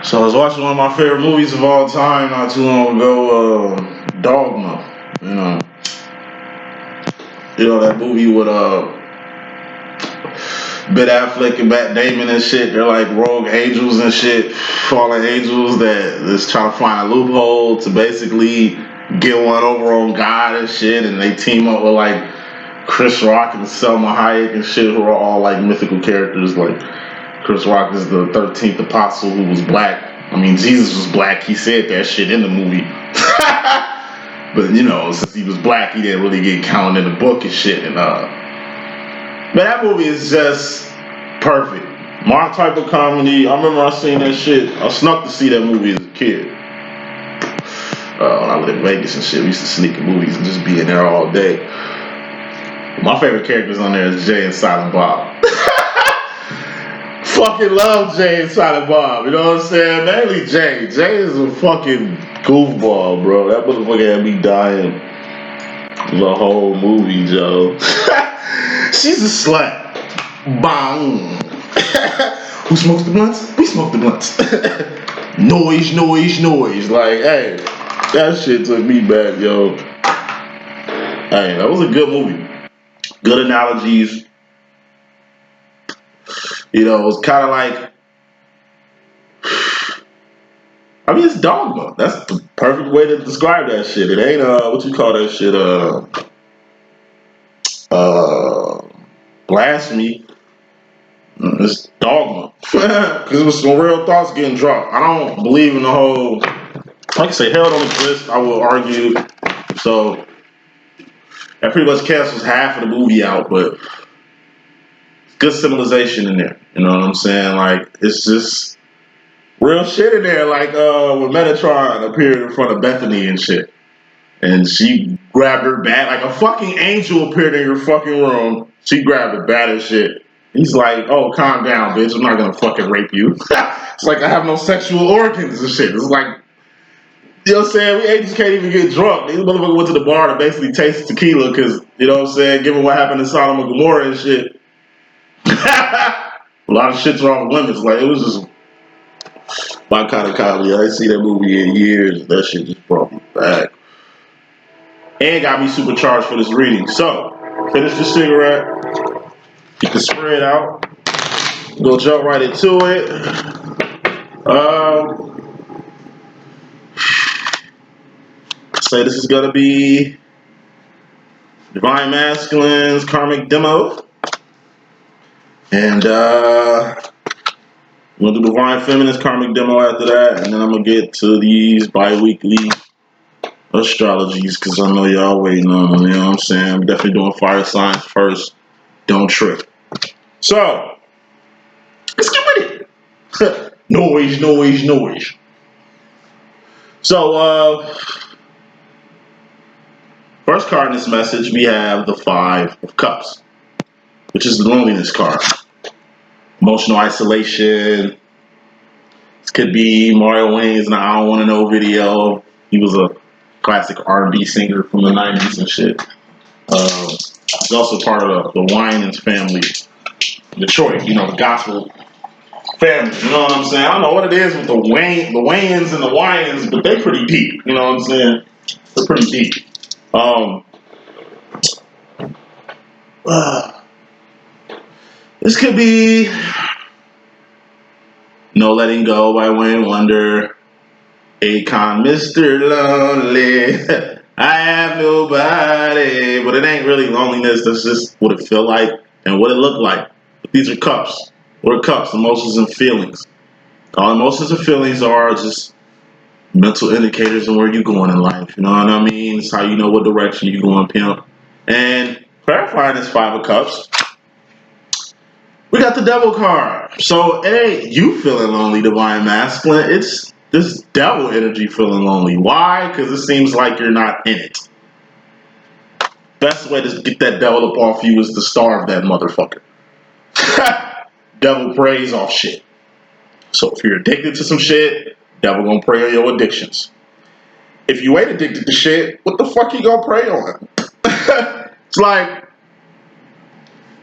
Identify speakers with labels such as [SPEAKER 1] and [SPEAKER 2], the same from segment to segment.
[SPEAKER 1] So I was watching one of my favorite movies of all time not too long ago, Dogma. You know that movie with Ben Affleck and Matt Damon and shit. They're like rogue angels and shit, fallen angels that is trying to find a loophole to basically get one over on God and shit. And they team up with like Chris Rock and Selma Hayek and shit, who are all like mythical characters. Like Chris Rock is the 13th apostle who was black. I mean, Jesus was black. He said that shit in the movie. But you know, since he was black, he didn't really get counted in the book and shit. And but that movie is just perfect. My type of comedy. I remember I seen that shit. I snuck to see that movie as a kid. When I lived in Vegas and shit, we used to sneak in movies and just be in there all day. My favorite characters on there is Jay and Silent Bob. Fucking love Jay and Silent Bob. You know what I'm saying? Mainly Jay. Jay is a fucking goofball, bro. That motherfucker had me dying the whole movie, Joe. She's a slut. Bang. Who smokes the blunts? We smoke the blunts. Noise, noise, noise. Like, hey, that shit took me back, yo. Hey, that was a good movie. Good analogies. You know, it was kind of like, I mean, it's Dogma. That's the perfect way to describe that shit. It ain't, what you call that shit, blasphemy. It's Dogma. Because it was some real thoughts getting dropped. I don't believe in the whole, like I say, hell don't exist, I will argue. So, that pretty much cancels half of the movie out, but good symbolization in there. You know what I'm saying? Like, it's just real shit in there. Like, when Metatron appeared in front of Bethany and shit. And she grabbed her bat, like a fucking angel appeared in your fucking room. She grabbed the bat and shit. He's like, oh, calm down, bitch. I'm not gonna fucking rape you. It's like I have no sexual organs and shit. It's like, you know what I'm saying? We agents can't even get drunk. These motherfuckers went to the bar to basically taste tequila because, you know what I'm saying, given what happened in Sodom and Gomorrah and shit. A lot of shit's wrong with women. It's like, it was just my kind of comedy. I didn't see that movie in years. That shit just brought me back. And got me supercharged for this reading. So, finish the cigarette. Get the spread out. Go jump right into it. Say this is gonna be Divine Masculine's Karmic demo. And I'm gonna do Divine Feminine's Karmic demo after that. And then I'm gonna get to these bi-weekly astrologies because I know y'all waiting on them, you know what I'm saying? I'm definitely doing fire signs first. Don't trip. So, let's get with it. Noise, noise, noise. So, first card in this message, we have the Five of Cups, which is the loneliness card. Emotional isolation. This could be Mario Wayne's in the I Don't Want to Know video. He was a classic R&B singer from the 90s and shit. He's also part of the Winans family, Detroit, you know, the gospel family, you know what I'm saying? I don't know what it is with the Wayans and the Winans, but they're pretty deep, you know what I'm saying? They're pretty deep. This could be No Letting Go by Wayne Wonder, Akon, Mr. Lonely, I have nobody, but it ain't really loneliness, that's just what it feel like and what it look like. But these are cups. What are cups? Emotions and feelings. All emotions and feelings are just mental indicators of where you're going in life. You know what I mean? It's how you know what direction you're going, pimp. And clarifying this Five of Cups, we got the Devil card. So, hey, you feeling lonely, Divine Masculine. It's this devil energy feeling lonely. Why? Because it seems like you're not in it. Best way to get that devil up off you is to starve that motherfucker. Devil preys off shit. So if you're addicted to some shit, devil gonna prey on your addictions. If you ain't addicted to shit, what the fuck you gonna prey on? It's like,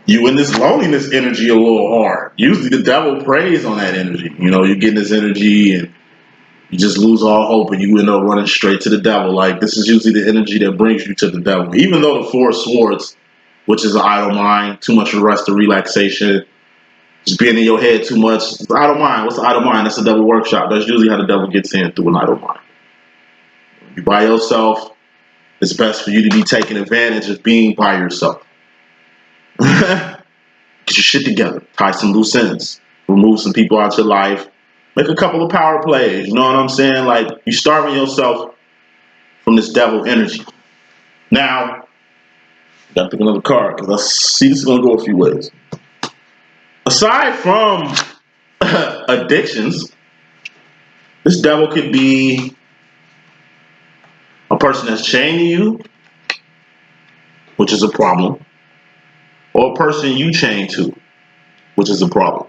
[SPEAKER 1] you in this loneliness energy a little hard. Usually the devil preys on that energy. You know, you get this energy and you just lose all hope and you end up running straight to the devil. Like, this is usually the energy that brings you to the devil. Even though the Four of Swords, which is an idle mind, too much rest or relaxation, just being in your head too much. It's idle mind. What's the idle mind? That's a devil workshop. That's usually how the devil gets in, through an idle mind. You by yourself, it's best for you to be taking advantage of being by yourself. Get your shit together. Tie some loose ends. Remove some people out your life. Make a couple of power plays. You know what I'm saying? Like, you're starving yourself from this devil energy. Now, gotta pick another card because I see this is gonna go a few ways. Aside from addictions, this devil could be a person that's chained to you, which is a problem, or a person you chain to, which is a problem.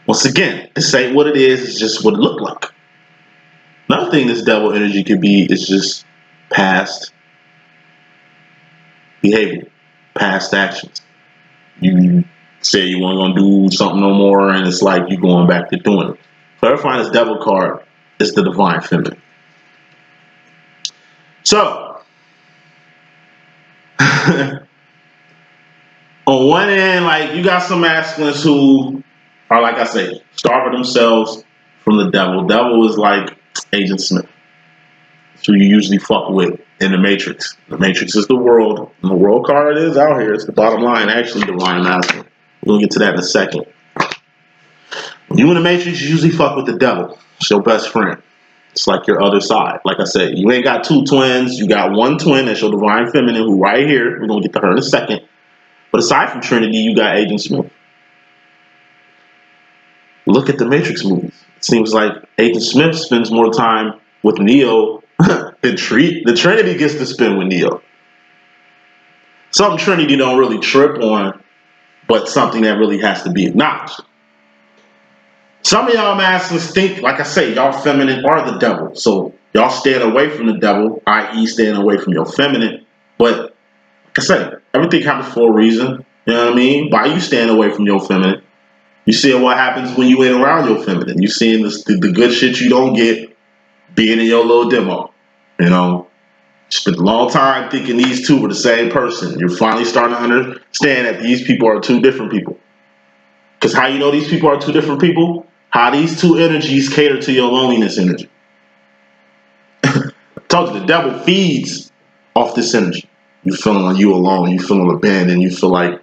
[SPEAKER 1] Once again, this ain't what it is, it's just what it looked like. Another thing this devil energy could be is just past behavior, past actions. You say you weren't gonna do something no more, and it's like you going back to doing it. Clarifying this devil card is the divine feminine. So, on one end, like, you got some masculines who are, like I say, starving themselves from the devil. Devil is like Agent Smith. That's who you usually fuck with in the Matrix. The Matrix is the world, and the world card is out here. It's the bottom line, actually, divine masculine. We'll get to that in a second. When you in the Matrix, you usually fuck with the devil. It's your best friend. It's like your other side. Like I said, you ain't got two twins. You got one twin that's your divine feminine, who right here. We're going to get to her in a second. But aside from Trinity, you got Agent Smith. Look at the Matrix movies. It seems like Agent Smith spends more time with Neo than the Trinity gets to spend with Neo. Something Trinity don't really trip on, but something that really has to be acknowledged. Some of y'all masculines think, like I say, y'all feminine are the devil. So y'all staying away from the devil, i.e. staying away from your feminine. But like I say, everything happens for a reason. You know what I mean? By you staying away from your feminine, you seeing what happens when you ain't around your feminine. You seeing the good shit you don't get being in your little demo. You know? You spent a long time thinking these two were the same person. You're finally starting to understand that these people are two different people. Because how you know these people are two different people? How these two energies cater to your loneliness energy. I told you, the devil feeds off this energy. You feeling like you alone, you feeling abandoned, you feel like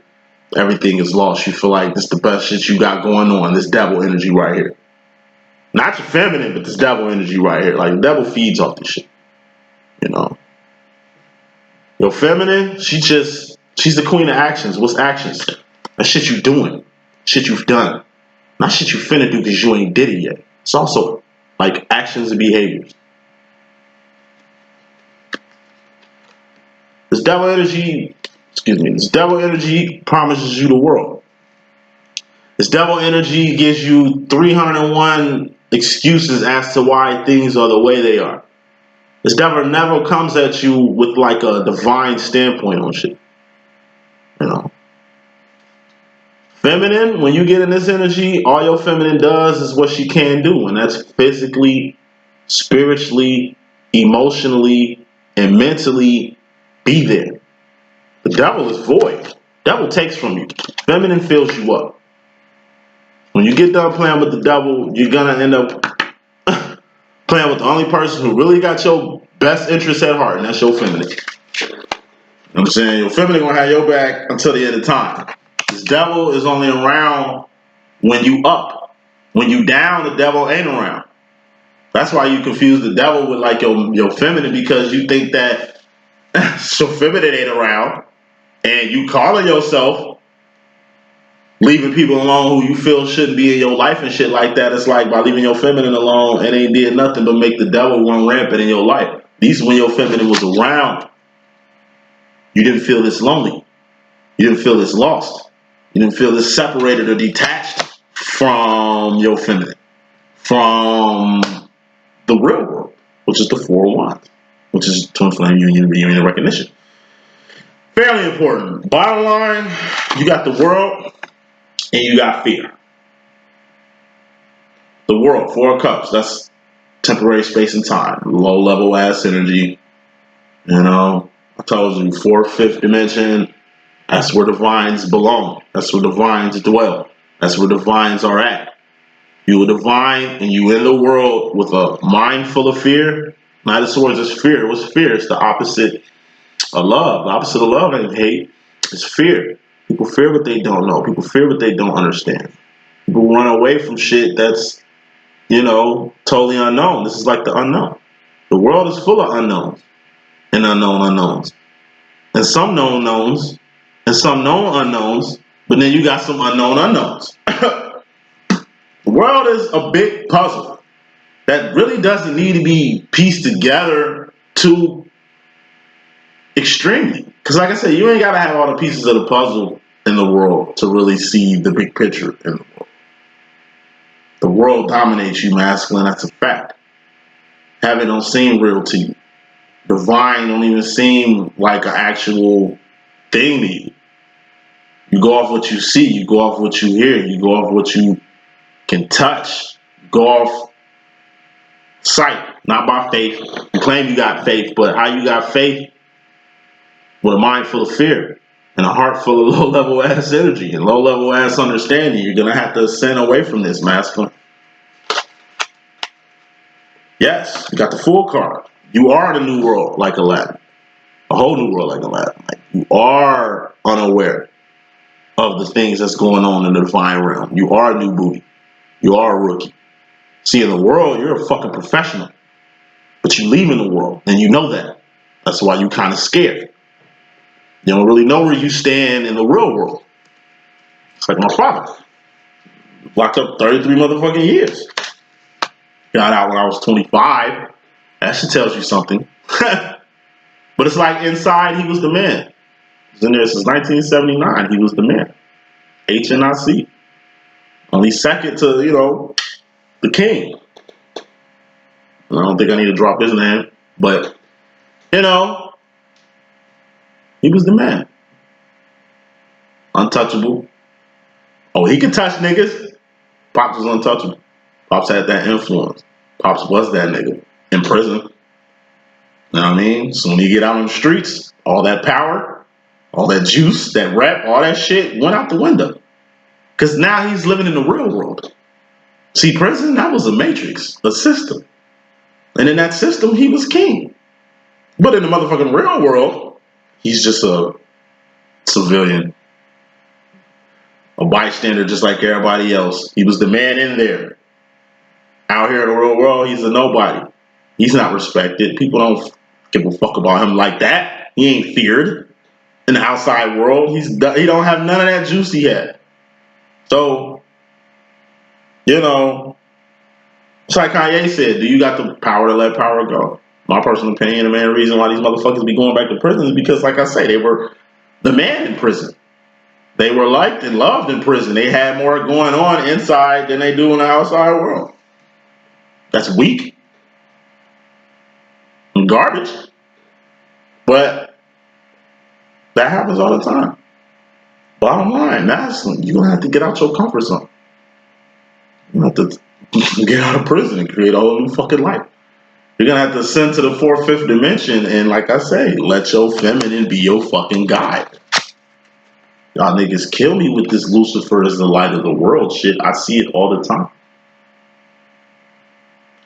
[SPEAKER 1] everything is lost, you feel like this is the best shit you got going on, this devil energy right here. Not your feminine, but this devil energy right here. Like, the devil feeds off this shit. You know? Your feminine, she's the queen of actions. What's actions? That shit you doing. Shit you've done. Not shit you finna do because you ain't did it yet. It's also like actions and behaviors. This devil energy promises you the world. This devil energy gives you 301 excuses as to why things are the way they are. This devil never comes at you with like a divine standpoint on shit. You know? Feminine, when you get in this energy, all your feminine does is what she can do, and that's physically, spiritually, emotionally, and mentally be there. The devil is void. Devil takes from you. Feminine fills you up. When you get done playing with the devil, you're gonna end up playing with the only person who really got your best interest at heart, and that's your feminine. You know what I'm saying? Your feminine gonna have your back until the end of time. This devil is only around when you up. When you down, the devil ain't around. That's why you confuse the devil with like your feminine, because you think that so feminine ain't around, and you calling yourself leaving people alone who you feel shouldn't be in your life and shit like that. It's like by leaving your feminine alone, it ain't did nothing but make the devil run rampant in your life. At least when your feminine was around, you didn't feel this lonely. You didn't feel this lost. You didn't feel this separated or detached from your feminine, from the real world, which is the Four of Wands, which is twin flame union, reunion, and recognition. Fairly important. Bottom line, you got the world and you got fear. The world, 4 cups. That's temporary space and time. Low level ass energy. You know, I told you, 4th, 5th dimension. That's where divines belong. That's where divines dwell. That's where divines are at. You a divine and you in the world with a mind full of fear. Now the swords is fear. What's fear? It's the opposite of love. The opposite of love ain't hate. It's fear. People fear what they don't know. People fear what they don't understand. People run away from shit that's, you know, totally unknown. This is like the unknown. The world is full of unknowns and unknown unknowns. And some known knowns and some known unknowns, but then you got some unknown unknowns. The world is a big puzzle that really doesn't need to be pieced together too extremely. Because like I said, you ain't got to have all the pieces of the puzzle in the world to really see the big picture in the world. The world dominates you, masculine. That's a fact. Heaven don't seem real to you. Divine don't even seem like an actual thing to you. You go off what you see. You go off what you hear. You go off what you can touch. You go off sight, not by faith. You claim you got faith, but how you got faith? With a mind full of fear and a heart full of low-level ass energy and low-level ass understanding. You're going to have to ascend away from this, masculine. Yes, you got the full card. You are the new world like Aladdin. A whole new world like Aladdin. Like, you are unaware of the things that's going on in the divine realm. You are a new booty. You are a rookie. See, in the world, you're a fucking professional. But you leave in the world, and you know that. That's why you kind of scared. You don't really know where you stand in the real world. It's like my father. Locked up 33 motherfucking years. Got out when I was 25. That shit tells you something. But it's like inside, he was the man. He was in there since 1979. He was the man. HNIC. Only second to, you know, the king. I don't think I need to drop his name. But, you know, he was the man. Untouchable. Oh, he could touch niggas. Pops was untouchable. Pops had that influence. Pops was that nigga in prison. You know what I mean? So when you get out on the streets, all that power, all that juice, that rap, all that shit went out the window. Because now he's living in the real world. See, prison, that was a matrix, a system. And in that system, he was king. But in the motherfucking real world, he's just a civilian, a bystander just like everybody else. He was the man in there. Out here in the real world, he's a nobody. He's not respected. People don't give a fuck about him like that. He ain't feared. In the outside world, he don't have none of that juice he had. So, you know, it's like Kanye said, do you got the power to let power go? My personal opinion, the main reason why these motherfuckers be going back to prison is because, like I say, they were the man in prison. They were liked and loved in prison. They had more going on inside than they do in the outside world. That's weak and garbage. But that happens all the time. Bottom line, masculine, you're going to have to get out your comfort zone. You're going to have to get out of prison and create a whole new fucking life. You're going to have to ascend to the 4th, 5th dimension and, like I say, let your feminine be your fucking guide. Y'all niggas kill me with this Lucifer is the light of the world shit. I see it all the time.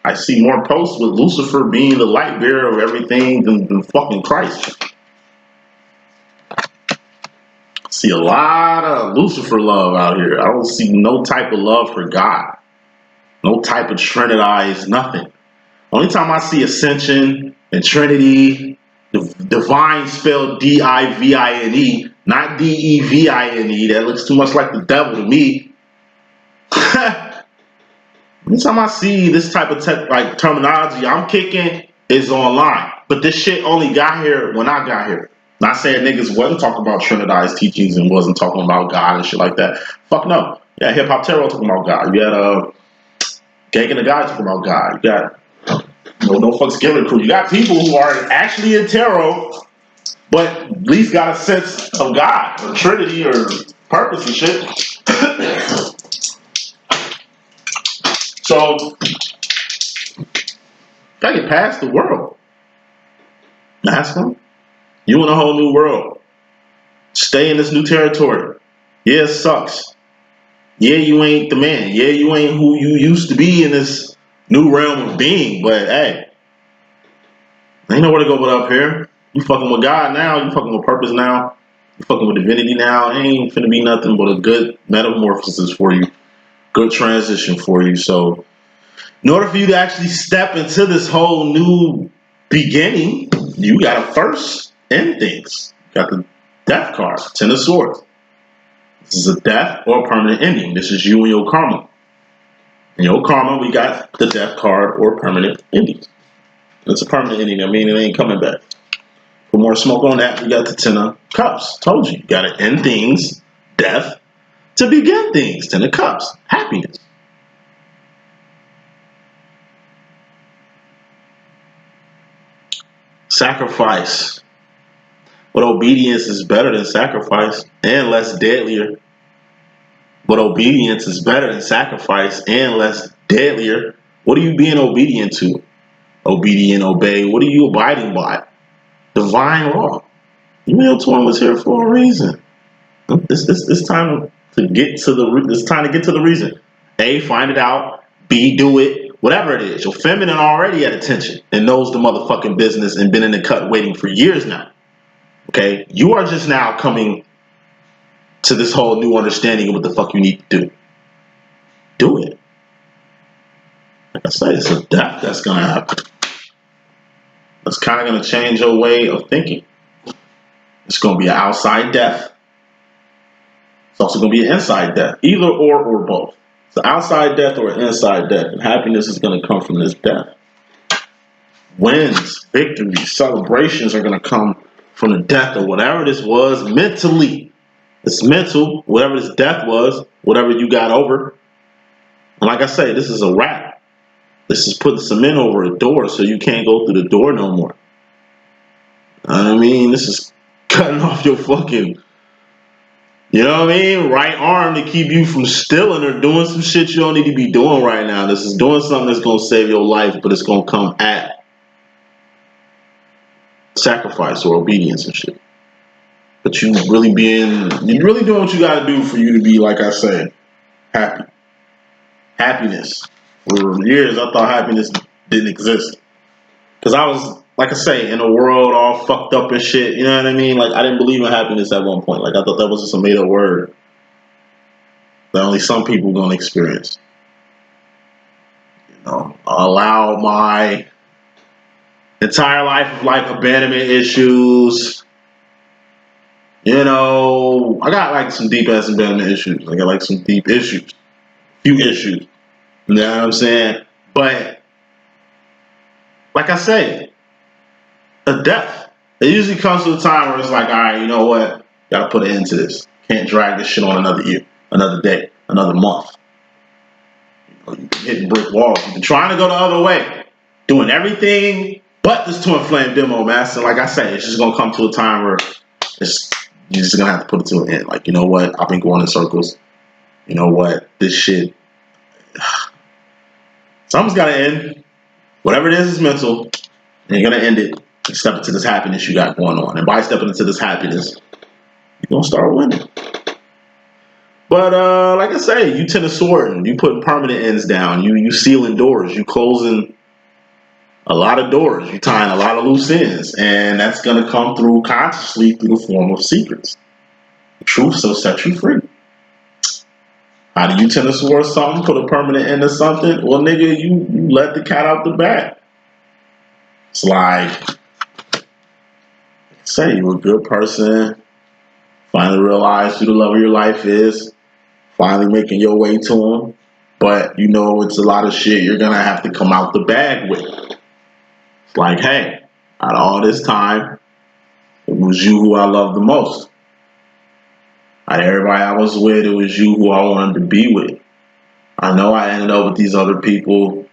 [SPEAKER 1] I see more posts with Lucifer being the light bearer of everything than fucking Christ. I see a lot of Lucifer love out here. I don't see no type of love for God. No type of Trinitized nothing. Only time I see Ascension and Trinity, divine spelled D-I-V-I-N-E, not D-E-V-I-N-E. That looks too much like the devil to me. Anytime I see this type of terminology I'm kicking is online. But this shit only got here when I got here. Not saying niggas wasn't talking about Trinitized teachings and wasn't talking about God and shit like that. Fuck no. Yeah, Hip Hop Terror talking about God. You got Gang and the Guy talking about God. You got No Fucks Given crew. You got people who are actually in tarot but at least got a sense of God or Trinity or purpose and shit. So, gotta get past the world. Masculine. You in a whole new world. Stay in this new territory. Yeah, it sucks. Yeah, you ain't the man. Yeah, you ain't who you used to be in this new realm of being. But hey, ain't nowhere to go but up here. You fucking with God now. You fucking with purpose now. You fucking with divinity now. Ain't finna be nothing but a good metamorphosis for you. Good transition for you. So, in order for you to actually step into this whole new beginning, you gotta first end things. You got the death card, Ten of Swords. This is a death or a permanent ending. This is you and your karma. In your karma, we got the death card or permanent ending. It's a permanent ending. I mean, it ain't coming back. For more smoke on that, we got the Ten of Cups. Told you, you gotta end things, death, to begin things. Ten of Cups, happiness. Sacrifice. But obedience is better than sacrifice and less deadlier. But obedience is better than sacrifice and less deadlier. What are you being obedient to? Obedient, obey. What are you abiding by? Divine law. Email Torn was here for a reason. It's time to get to the. It's time to get to the reason. A, find it out. B, do it. Whatever it is. Your feminine already at attention and knows the motherfucking business and been in the cut waiting for years now. Okay, you are just now coming to this whole new understanding of what the fuck you need to do. Do it. Like I said, it's a death that's gonna happen. That's kind of gonna change your way of thinking. It's gonna be an outside death. It's also gonna be an inside death. Either or both. It's an outside death or an inside death. And happiness is gonna come from this death. Wins, victories, celebrations are gonna come from the death of whatever this was mentally. It's mental, whatever this death was, whatever you got over. And like I say, this is a wrap. This is putting cement over a door so you can't go through the door no more. I mean, this is cutting off your fucking, you know what I mean, right arm to keep you from stealing or doing some shit you don't need to be doing right now. This is doing something that's going to save your life, but it's going to come at sacrifice or obedience and shit. But you're really doing what you got to do for you to be, like I said, happy. Happiness. For years, I thought happiness didn't exist. Because I was, like I say, in a world all fucked up and shit. You know what I mean? Like, I didn't believe in happiness at one point. Like, I thought that was just a made-up word that only some people going to experience. You know, I allowed my entire life of, like, abandonment issues. You know, I got, like, some deep-ass abandonment issues. I got, like, some deep issues. Few issues. You know what I'm saying? But, like I say, a death. It usually comes to a time where it's like, all right, you know what? Gotta put an end to this. Can't drag this shit on another year, another day, another month. You know, you've been hitting brick walls. You've been trying to go the other way, doing everything but this twin flame demo, master. Like I say, it's just gonna come to a time where you're just gonna have to put it to an end. Like, you know what? I've been going in circles. You know what? This shit. Something's gotta end. Whatever it is mental. And you're gonna end it. Step into this happiness you got going on. And by stepping into this happiness, you're gonna start winning. But like I say, you Ten of Swords, you putting permanent ends down, you sealing doors, you closing a lot of doors, you tying a lot of loose ends, and that's gonna come through consciously through the form of secrets. The truth will set you free. How do you Ten of Swords something, put a permanent end to something? Well, nigga, you let the cat out the bag. It's like, say you're a good person, finally realize who the love of your life is, finally making your way to him, but you know it's a lot of shit you're gonna have to come out the bag with. It's like, hey, out of all this time, it was you who I loved the most. Out of everybody I was with, it was you who I wanted to be with. I know I ended up with these other people.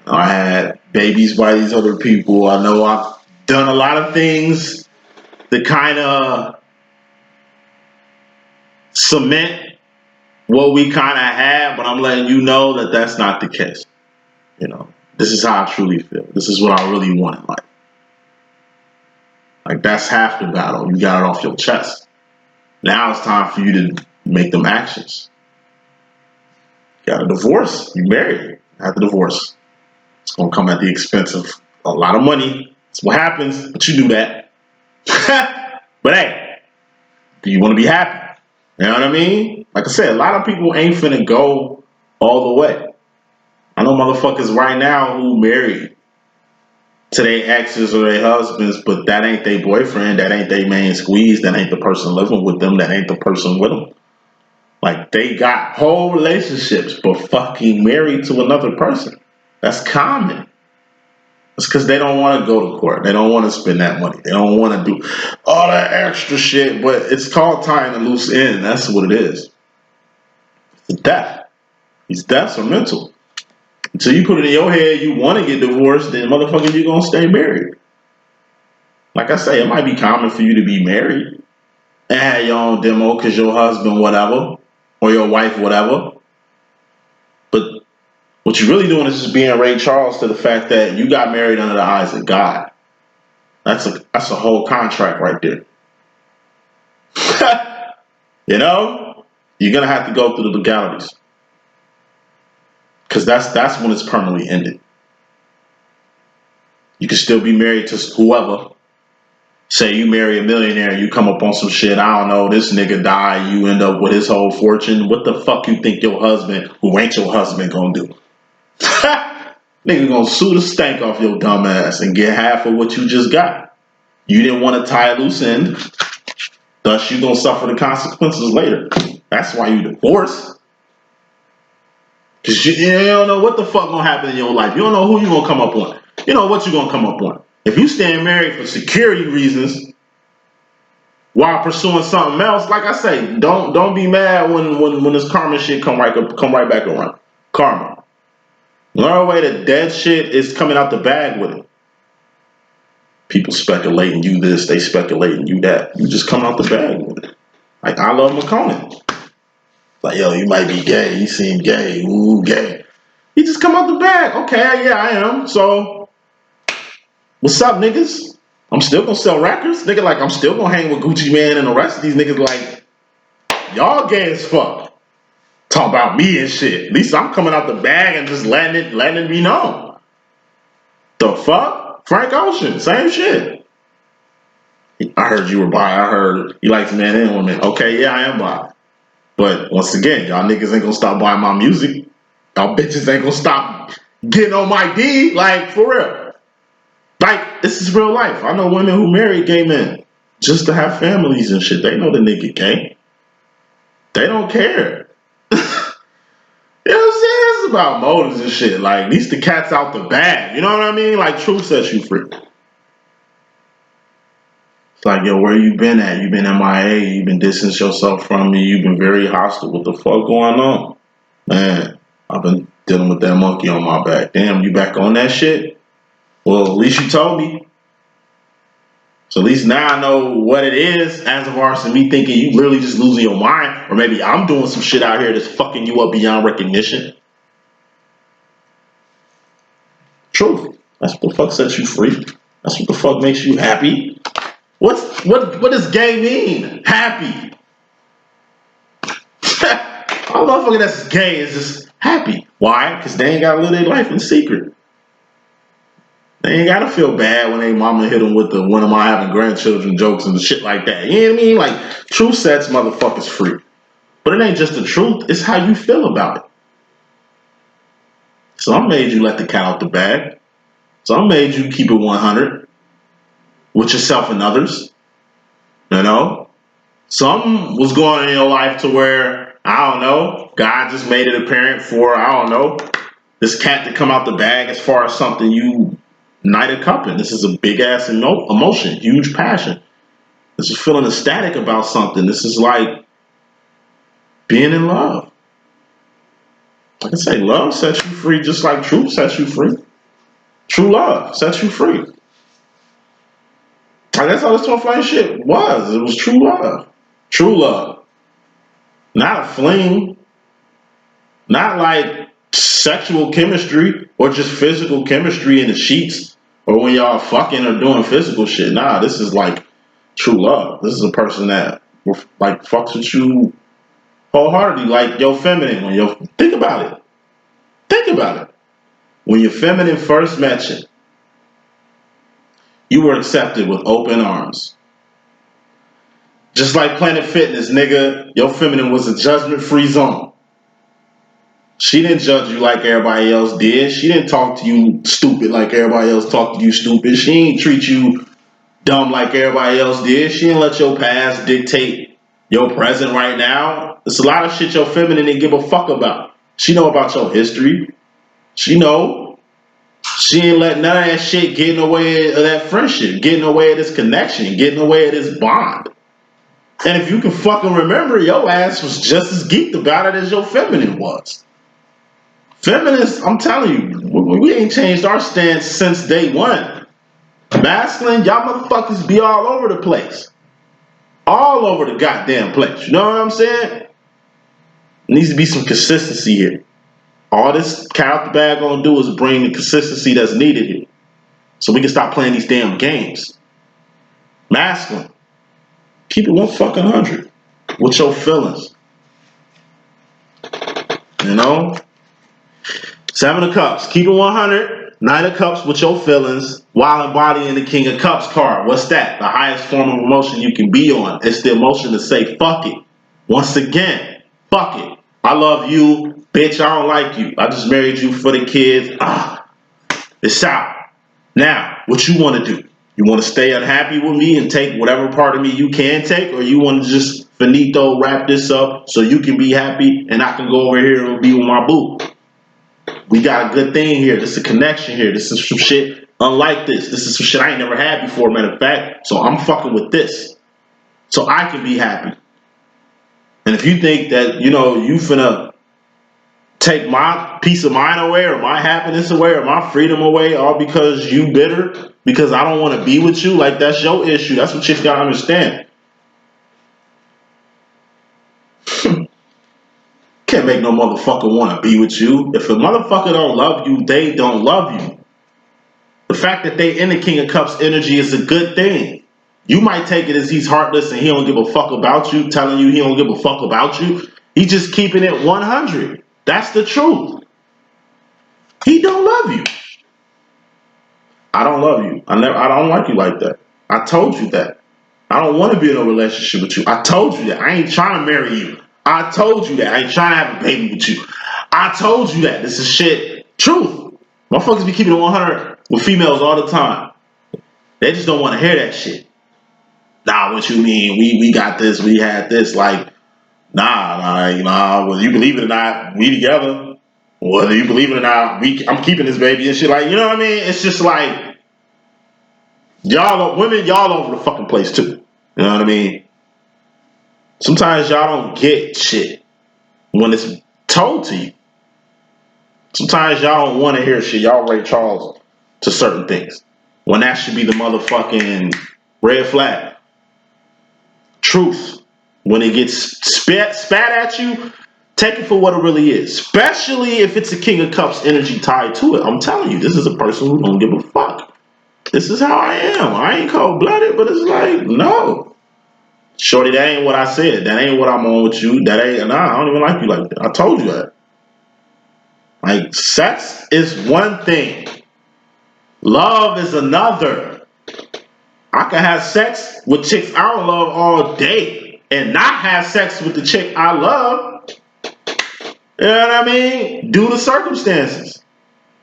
[SPEAKER 1] I had babies by these other people. I know I've done a lot of things to kind of cement what we kind of had, but I'm letting you know that that's not the case. You know, this is how I truly feel. This is what I really want in life. Like, that's half the battle. You got it off your chest. Now it's time for you to make them actions. You got a divorce. You married. Have the divorce. It's going to come at the expense of a lot of money. That's what happens, but you do that. But hey, do you want to be happy? You know what I mean? Like I said, a lot of people ain't finna go all the way. I know motherfuckers right now who married to their exes or their husbands, but that ain't their boyfriend, that ain't their main squeeze, that ain't the person living with them, that ain't the person with them. Like, they got whole relationships, but fucking married to another person. That's common. It's because they don't want to go to court. They don't want to spend that money. They don't want to do all that extra shit, but it's called tying a loose end. That's what it is. It's a death. These deaths are mental. Until you put it in your head you want to get divorced, then motherfucker, you're going to stay married. Like I say, it might be common for you to be married and have your own demo because your husband whatever, or your wife whatever. But what you're really doing is just being Ray Charles to the fact that you got married under the eyes of God. That's a whole contract right there. You know? You're going to have to go through the legalities. Because that's when it's permanently ended. You can still be married to whoever. Say you marry a millionaire, you come up on some shit, I don't know, this nigga died, you end up with his whole fortune. What the fuck you think your husband, who ain't your husband, gonna do? Nigga gonna sue the stank off your dumb ass and get half of what you just got. You didn't want to tie a loose end, thus you gonna suffer the consequences later. That's why you divorce. Cause you don't know what the fuck gonna happen in your life. You don't know who you gonna come up on. You know what you gonna come up on. If you staying married for security reasons while pursuing something else, like I say, don't be mad when this karma shit come right back around. Karma. Learn way the dead shit is coming out the bag with it. People speculating you this, they speculating you that. You just come out the bag with it. Like I love McConan. Like, yo, you might be gay. You seem gay. Ooh, gay. He just come out the bag. Okay, yeah, I am. So, what's up, niggas? I'm still gonna sell records. Nigga, like, I'm still gonna hang with Gucci Man and the rest of these niggas. Like, y'all gay as fuck. Talk about me and shit. At least I'm coming out the bag and just letting it be known. The fuck? Frank Ocean, same shit. I heard you were bi. I heard you liked men and women. Okay, yeah, I am bi. But once again, y'all niggas ain't gonna stop buying my music. Y'all bitches ain't gonna stop getting on my D. Like, for real. Like, this is real life. I know women who marry gay men just to have families and shit. They know the nigga gay. They don't care. You know what I'm saying? It's about motives and shit. Like, at least the cat's out the bag. You know what I mean? Like, truth sets you free. It's like, yo, where you been at? You been MIA. You been distancing yourself from me. You've been very hostile. What the fuck going on? Man, I've been dealing with that monkey on my back. Damn, you back on that shit? Well, at least you told me. So at least now I know what it is as of ours and me thinking you literally just losing your mind. Or maybe I'm doing some shit out here that's fucking you up beyond recognition. Truth. That's what the fuck sets you free. That's what the fuck makes you happy. What does gay mean? Happy. All motherfucker that's gay is just happy. Why? Because they ain't gotta live their life in secret. They ain't gotta feel bad when they mama hit them with the when am I having grandchildren jokes and the shit like that. You know what I mean? Like, truth sets motherfuckers free. But it ain't just the truth, it's how you feel about it. Some made you let the cat out the bag. Some made you keep it 100 with yourself and others. You know? Some was going on in your life to where, I don't know, God just made it apparent for, I don't know, this cat to come out the bag as far as something you night a cup in. This is a big ass emotion, huge passion. This is feeling ecstatic about something. This is like being in love. Like I say, love sets you free just like truth sets you free. True love sets you free. That's how this twin flame shit was. It was true love. True love. Not a fling. Not like sexual chemistry or just physical chemistry in the sheets or when y'all fucking or doing physical shit. Nah, this is like true love. This is a person that like fucks with you wholeheartedly, like your feminine. When you think about it. Think about it. When your feminine first met you, you were accepted with open arms. Just like Planet Fitness, nigga, your feminine was a judgment-free zone. She didn't judge you like everybody else did. She didn't talk to you stupid like everybody else talked to you stupid. She didn't treat you dumb like everybody else did. She didn't let your past dictate your present right now. There's a lot of shit your feminine didn't give a fuck about. She know about your history. She know. She ain't let none of that shit get in the way of that friendship, get in the way of this connection, get in the way of this bond. And if you can fucking remember, your ass was just as geeked about it as your feminine was. Feminists, I'm telling you, we ain't changed our stance since day one. Masculine, y'all motherfuckers be all over the place. All over the goddamn place. You know what I'm saying? There needs to be some consistency here. All this cat out the bag gonna do is bring the consistency that's needed here. So we can stop playing these damn games. Masculine. Keep it 100 with your feelings. You know? 7 of Cups. Keep it 100. 9 of Cups with your feelings while embodying the King of Cups card. What's that? The highest form of emotion you can be on. It's the emotion to say fuck it. Once again, fuck it. I love you. Bitch, I don't like you. I just married you for the kids. It's out. Now, what you want to do? You want to stay unhappy with me and take whatever part of me you can take, or you want to just finito wrap this up so you can be happy and I can go over here and be with my boo? We got a good thing here. This is a connection here. This is some shit unlike this. This is some shit I ain't never had before, matter of fact. So I'm fucking with this so I can be happy. And if you think that, you know, you finna take my peace of mind away or my happiness away or my freedom away all because you bitter, because I don't want to be with you, like that's your issue. That's what chicks gotta understand. Can't make no motherfucker want to be with you. If a motherfucker don't love you, they don't love you. The fact that they in the King of Cups energy is a good thing. You might take it as he's heartless and he don't give a fuck about you, telling you he don't give a fuck about you. He's just keeping it 100. That's the truth. He don't love you. I don't love you. I don't like you like that. I told you that. I don't want to be in a relationship with you. I told you that. I ain't trying to marry you. I told you that. I ain't trying to have a baby with you. I told you that. This is shit. Truth. Motherfuckers be keeping it 100 with females all the time. They just don't want to hear that shit. Nah, what you mean? We got this. We had this. Like, nah. Whether you believe it or not, we together. Whether you believe it or not, I'm keeping this baby and shit. Like, you know what I mean? It's just like, women, y'all over the fucking place too. You know what I mean? Sometimes y'all don't get shit when it's told to you. Sometimes y'all don't want to hear shit. Y'all Ray Charles to certain things when that should be the motherfucking red flag. Truth. When it gets spat at you, take it for what it really is. Especially if it's a King of Cups energy tied to it. I'm telling you, this is a person who don't give a fuck. This is how I am. I ain't cold-blooded, but it's like, no. Shorty, that ain't what I said. That ain't what I'm on with you. That ain't, nah, I don't even like you like that. I told you that. Like, sex is one thing. Love is another. I can have sex with chicks I don't love all day and not have sex with the chick I love. You know what I mean? Due to circumstances.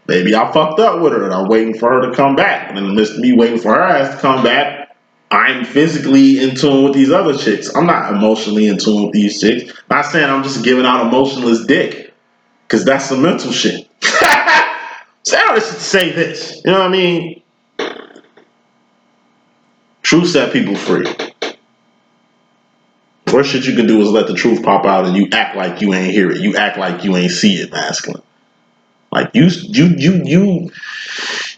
[SPEAKER 1] Maybe I fucked up with her and I'm waiting for her to come back. And in the midst of me waiting for her ass to come back, I'm physically in tune with these other chicks. I'm not emotionally in tune with these chicks. Not saying I'm just giving out emotionless dick. Because that's some mental shit. So I don't say this. You know what I mean? Truth set people free. Worst shit you can do is let the truth pop out and you act like you ain't hear it. You act like you ain't see it, masculine. Like you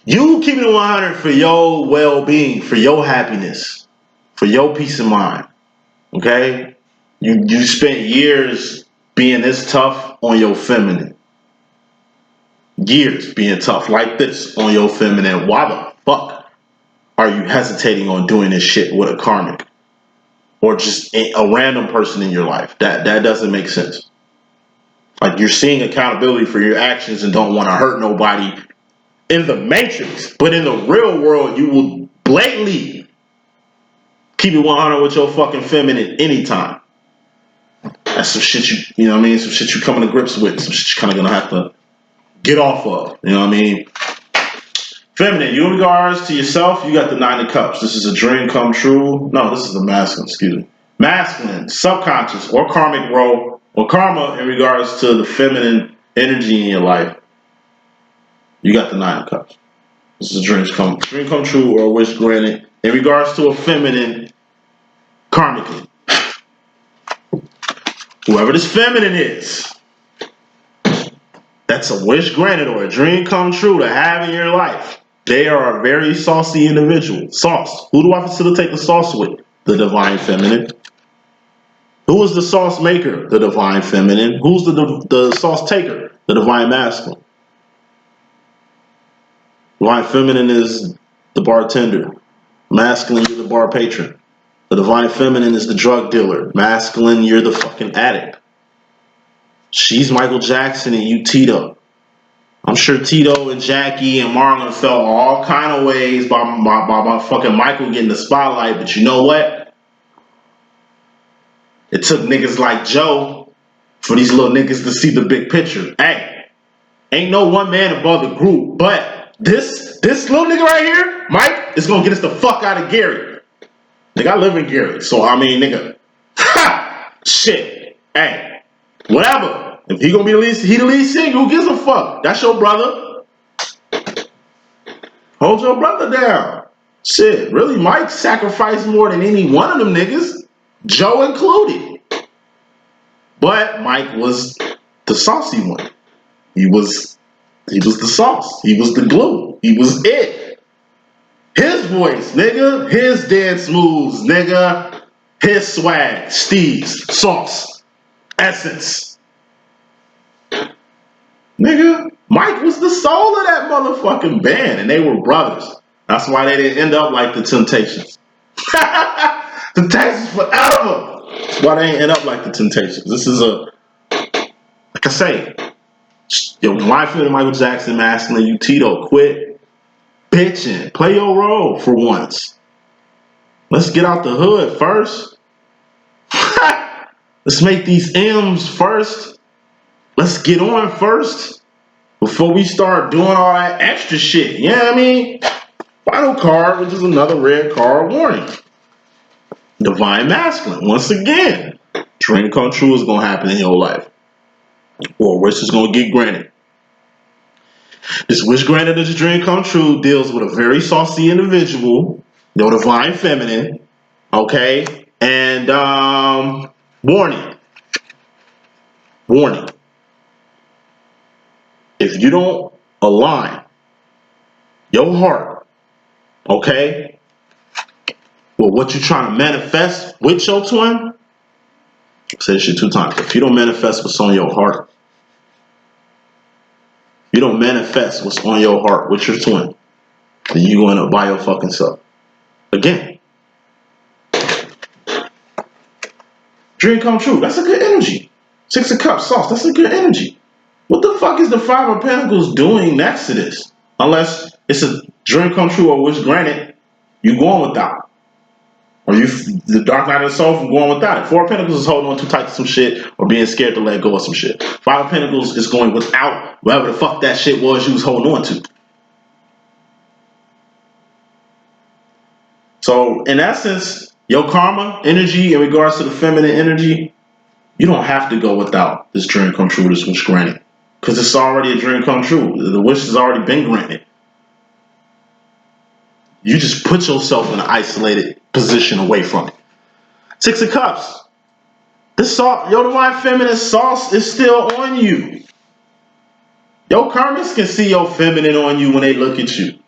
[SPEAKER 1] You keep it 100 for your well-being, for your happiness, for your peace of mind. Okay? You spent years being this tough on your feminine. Years being tough like this on your feminine. Why the fuck are you hesitating on doing this shit with a karmic? Or just a random person in your life? That doesn't make sense. Like, you're seeing accountability for your actions and don't want to hurt nobody in the matrix. But in the real world, you will blatantly keep it 100 with your fucking feminine anytime. That's some shit you know what I mean? Some shit you coming to grips with. Some shit you're kind of going to have to get off of. You know what I mean? Feminine, you in regards to yourself, you got the 9 of Cups. This is a dream come true. No, this is the masculine, excuse me. Masculine, subconscious, or karmic role, or karma in regards to the feminine energy in your life. You got the 9 of Cups. This is a dream come true or a wish granted in regards to a feminine karmically. Whoever this feminine is, that's a wish granted or a dream come true to have in your life. They are a very saucy individual. Sauce. Who do I facilitate the sauce with? The divine feminine. Who is the sauce maker? The divine feminine. Who's the sauce taker? The divine masculine. Divine feminine is the bartender. Masculine, you're the bar patron. The divine feminine is the drug dealer. Masculine, you're the fucking addict. She's Michael Jackson and you Tito. I'm sure Tito and Jackie and Marlon felt all kind of ways by fucking Michael getting the spotlight, but you know what? It took niggas like Joe for these little niggas to see the big picture. Hey, ain't no one man above the group, but this little nigga right here, Mike, is gonna get us the fuck out of Gary. Nigga, I live in Gary, so I mean, nigga, shit, hey, whatever. If he gonna be the lead singer, who gives a fuck? That's your brother. Hold your brother down. Shit, really, Mike sacrificed more than any one of them niggas, Joe included. But Mike was the saucy one. He was the sauce. He was the glue. He was it. His voice, nigga. His dance moves, nigga. His swag, Steve's, sauce, essence. Nigga, Mike was the soul of that motherfucking band, and they were brothers. That's why they didn't end up like the Temptations. Temptations forever. That's why they didn't end up like the Temptations. This is like I say, yo, my feeling Michael Jackson, masculine, you Tito, quit bitching. Play your role for once. Let's get out the hood first. Let's make these M's first. Let's get on first before we start doing all that extra shit. You know what I mean? Final card, which is another red card warning. Divine masculine. Once again, dream come true is going to happen in your life. Or wish is going to get granted. This wish granted as a dream come true deals with a very saucy individual, your divine feminine, okay? And warning. If you don't align your heart, okay, with what you're trying to manifest with your twin, I said this shit 2 times. If you don't manifest what's on your heart, you don't manifest what's on your heart with your twin, then you're going to by your fucking self. Again, dream come true. That's a good energy. 6 of Cups, sauce. That's a good energy. What the fuck is the 5 of Pentacles doing next to this? Unless it's a dream come true or wish granted, you going without. Or the dark night of the soul from going without it. 4 of Pentacles is holding on too tight to some shit or being scared to let go of some shit. 5 of Pentacles is going without whatever the fuck that shit was you was holding on to. So in essence, your karma energy in regards to the feminine energy, you don't have to go without this dream come true, this wish granted. Because it's already a dream come true. The wish has already been granted. You just put yourself in an isolated position away from it. 6 of Cups. This sauce, your divine feminine sauce is still on you. Your karmics can see your feminine on you when they look at you.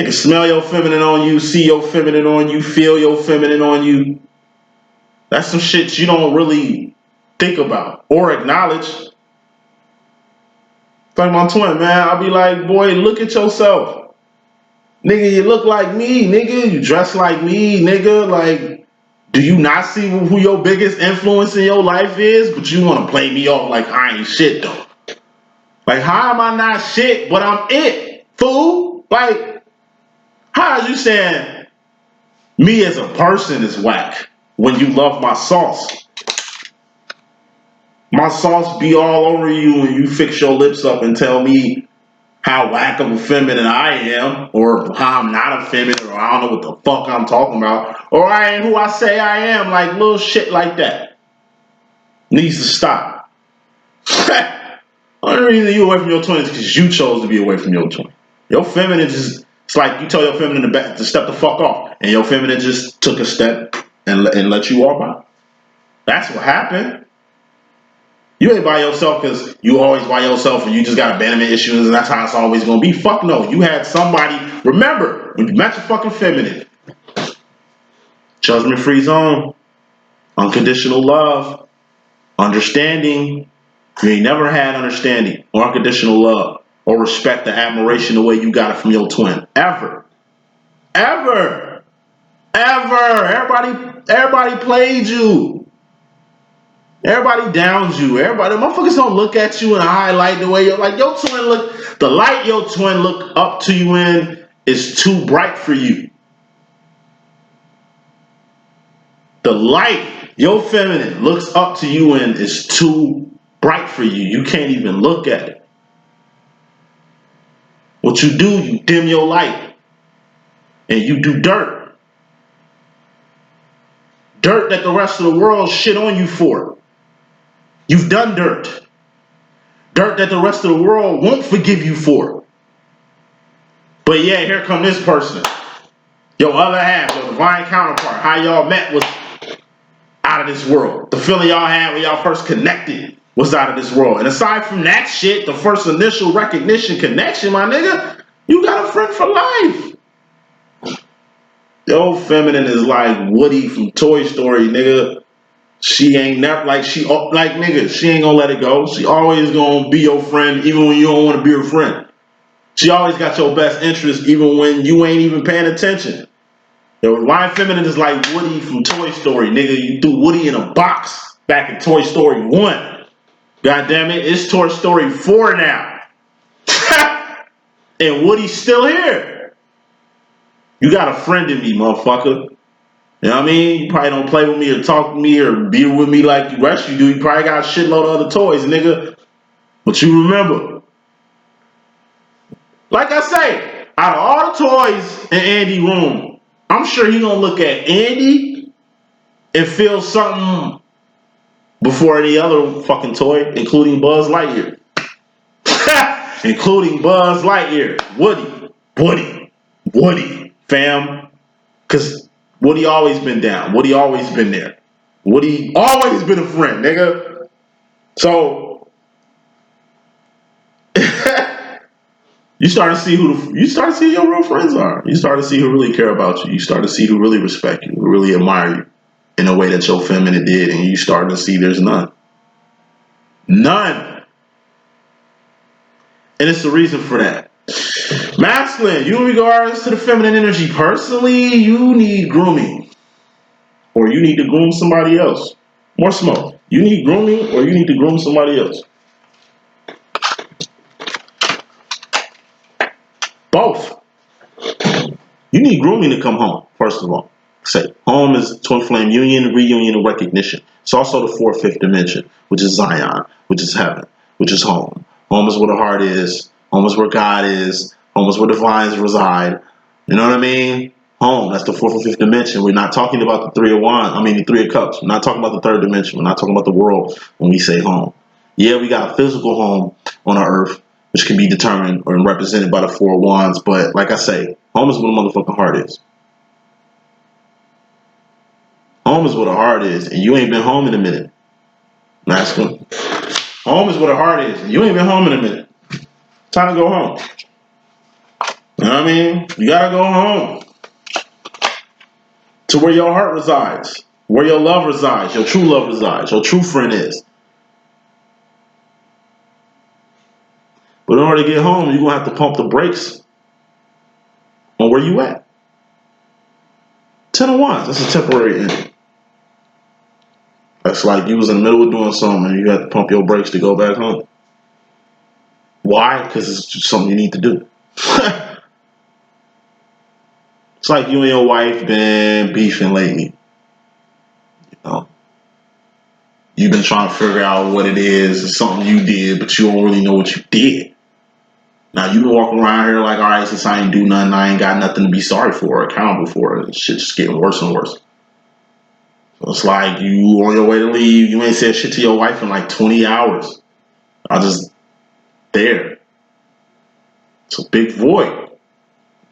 [SPEAKER 1] They can smell your feminine on you, see your feminine on you, feel your feminine on you. That's some shit you don't really think about or acknowledge. Like my twin, man, I'll be like, boy, look at yourself. Nigga, you look like me, nigga. You dress like me, nigga. Like, do you not see who your biggest influence in your life is? But you want to play me off like I ain't shit, though. Like, how am I not shit, but I'm it, fool? Like, how are you saying me as a person is whack when you love my sauce? My sauce be all over you when you fix your lips up and tell me how whack of a feminine I am, or how I'm not a feminine, or I don't know what the fuck I'm talking about, or I ain't who I say I am, like little shit like that. Needs to stop. Only reason you away from your twin is because you chose to be away from your twin. Your feminine just, it's like you tell your feminine to step the fuck off, and your feminine just took a step and let you walk by. That's what happened. You ain't by yourself because you always by yourself and you just got abandonment issues and that's how it's always going to be. Fuck no. You had somebody. Remember, when you met your fucking feminine, judgment-free zone, unconditional love, understanding. You ain't never had understanding or unconditional love or respect or admiration the way you got it from your twin. Ever. Ever. Ever. Everybody played you. Everybody downs you. Everybody, motherfuckers don't look at you and highlight the way you're like your twin look. The light your twin look up to you in is too bright for you. The light your feminine looks up to you in is too bright for you. You can't even look at it. What you do, you dim your light and you do dirt. Dirt that the rest of the world shit on you for. You've done dirt. Dirt that the rest of the world won't forgive you for. But yeah, here come this person. Your other half, your divine counterpart. How y'all met was out of this world. The feeling y'all had when y'all first connected was out of this world. And aside from that shit, the first initial recognition connection, my nigga, you got a friend for life. Yo, feminine is like Woody from Toy Story, nigga. She ain't never like nigga, she ain't gonna let it go. She always gonna be your friend even when you don't want to be her friend. She always got your best interest even when you ain't even paying attention. Yo, divine feminine is like Woody from Toy Story, nigga. You threw Woody in a box back in Toy Story 1. God damn it, it's Toy Story 4 now. And Woody's still here. You got a friend in me, motherfucker. You know what I mean? You probably don't play with me or talk to me or be with me like the rest you do. You probably got a shitload of other toys, nigga. But you remember. Like I say, out of all the toys in Andy's room, I'm sure he gonna look at Andy and feel something before any other fucking toy, including Buzz Lightyear. Including Buzz Lightyear. Woody, fam. Because Woody always been down. Woody always been there. Woody always been a friend, nigga. So you start to see who your real friends are. You start to see who really care about you. You start to see who really respect you, who really admire you in a way that your feminine did, and you start to see there's none. None. And it's the reason for that. Masculine, you in regards to the feminine energy, personally, you need grooming. Or you need to groom somebody else. More smoke. You need grooming or you need to groom somebody else. Both. You need grooming to come home, first of all. Say, home is twin flame union, reunion, and recognition. It's also the fourth, fifth dimension, which is Zion, which is heaven, which is home. Home is where the heart is. Home is where God is. Home is where divines reside. You know what I mean? Home, that's the fourth and fifth dimension. We're not talking about the the Three of Cups. We're not talking about the third dimension. We're not talking about the world when we say home. Yeah, we got a physical home on our earth, which can be determined or represented by the four of wands. But like I say, home is where the motherfucking heart is. Home is where the heart is, and you ain't been home in a minute. Masculine. Home is where the heart is, and you ain't been home in a minute. Time to go home. You know what I mean? You gotta go home to where your heart resides, where your love resides, your true love resides, your true friend is. But in order to get home, you're gonna have to pump the brakes on where you at. 10 of Wands, that's a temporary ending. That's like you was in the middle of doing something and you had to pump your brakes to go back home. Why? Because it's just something you need to do. It's like you and your wife been beefing lately. You know, you've been trying to figure out what it is. It's something you did, but you don't really know what you did. Now you been walking around here like, all right, since I ain't do nothing, I ain't got nothing to be sorry for or accountable for. And shit's just getting worse and worse. So it's like you on your way to leave, you ain't said shit to your wife in like 20 hours. I just there. It's a big void.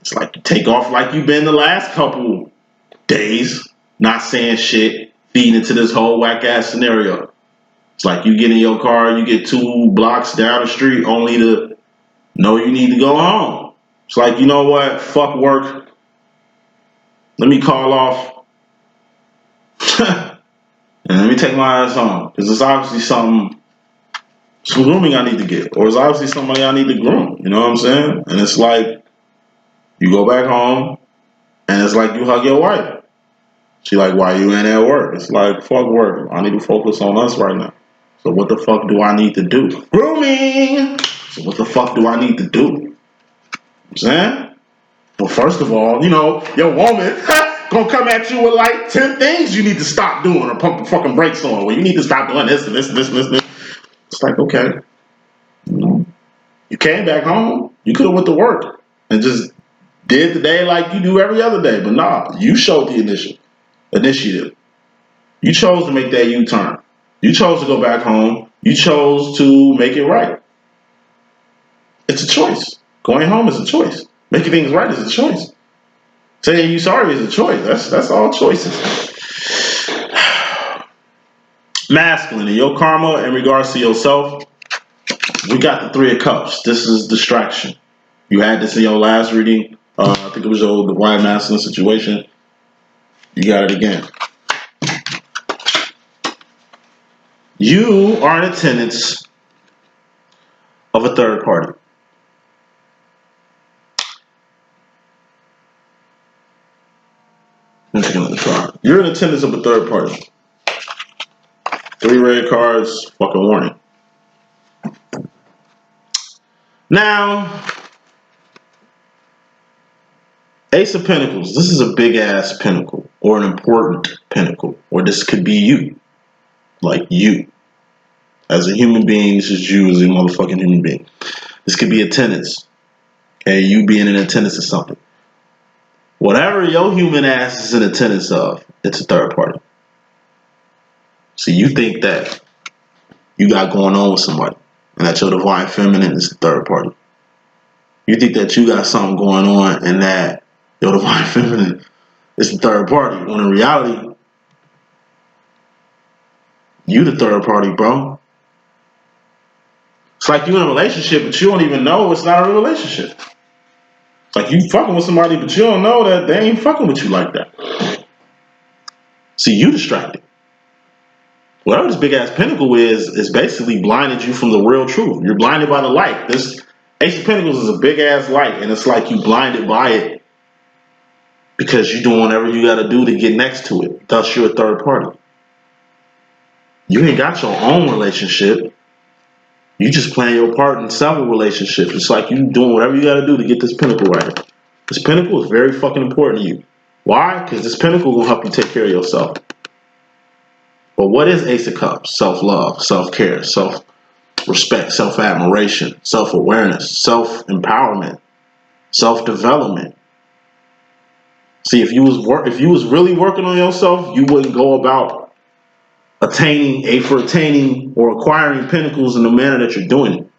[SPEAKER 1] It's like you take off like you've been the last couple days, not saying shit, feeding into this whole whack ass scenario. It's like you get in your car, you get 2 blocks down the street only to know you need to go home. It's like, you know what? Fuck work. Let me call off. And let me take my ass home. Because it's obviously some grooming I need to get. Or it's obviously somebody I need to groom. You know what I'm saying? And it's like, you go back home, and it's like you hug your wife. She like, why you ain't at work? It's like, fuck work. I need to focus on us right now. So what the fuck do I need to do? Grooming! So what the fuck do I need to do? You know what I'm saying? Well, first of all, you know, your woman gonna come at you with like 10 things you need to stop doing or pump the fucking brakes on. Well, you need to stop doing this and this and this and this and this. It's like, okay. You came back home. You could have went to work and just did the day like you do every other day. But nah, you showed the initiative. You chose to make that U-turn. You chose to go back home. You chose to make it right. It's a choice. Going home is a choice. Making things right is a choice. Saying you sorry is a choice. That's all choices. Masculine, in your karma in regards to yourself, we got the 3 of Cups. This is distraction. You had this in your last reading. I think it was the wide masculine situation. You got it again. You are in attendance of a third party. You're in attendance of a third party. 3 red cards, fucking warning. Now, Ace of Pentacles, this is a big ass pentacle or an important pentacle, or this could be you. Like you. As a human being, this is you as a motherfucking human being. This could be attendance. Okay, you being in attendance of something. Whatever your human ass is in attendance of, it's a third party. See, you think that you got going on with somebody, and that your divine feminine is the third party. You think that you got something going on, and that your divine feminine is the third party. When in reality, you the third party, bro. It's like you in a relationship, but you don't even know it's not a real relationship. It's like you fucking with somebody, but you don't know that they ain't fucking with you like that. See, you distracted. Whatever this big ass pentacle is basically blinded you from the real truth. You're blinded by the light. This Ace of Pentacles is a big ass light, and it's like you blinded by it because you're doing whatever you got to do to get next to it. Thus, you're a third party. You ain't got your own relationship. You just playing your part in several relationships. It's like you doing whatever you got to do to get this pinnacle right. This pinnacle is very fucking important to you. Why? Because this pinnacle will help you take care of yourself. But what is Ace of Cups? Self-love, self-care, self-respect, self-admiration, self-awareness, self-empowerment, self-development. See, if you was really working on yourself, you wouldn't go about attaining or acquiring pinnacles in the manner that you're doing it.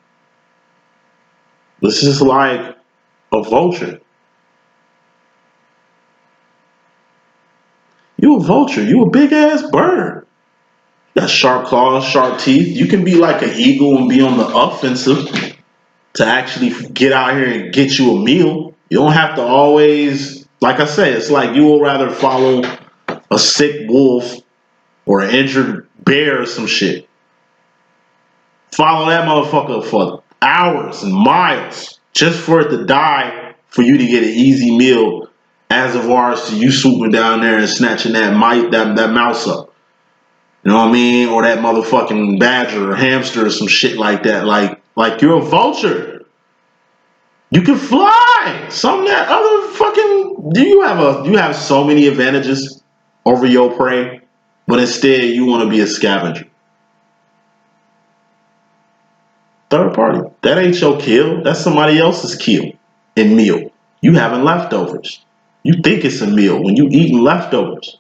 [SPEAKER 1] This is like a vulture. You a vulture. You a big ass bird. You got sharp claws, sharp teeth. You can be like an eagle and be on the offensive to actually get out here and get you a meal. You don't have to always, like I said, it's like you will rather follow a sick wolf or an injured bear or some shit. Follow that motherfucker for hours and miles just for it to die for you to get an easy meal, as of ours to you swooping down there and snatching that mouse up. You know what I mean? Or that motherfucking badger or hamster or some shit like that. Like you're a vulture. You can fly. Some that other fucking you have so many advantages over your prey, but instead you want to be a scavenger. Third party. That ain't your kill. That's somebody else's kill and meal. You having leftovers. You think it's a meal when you eating leftovers.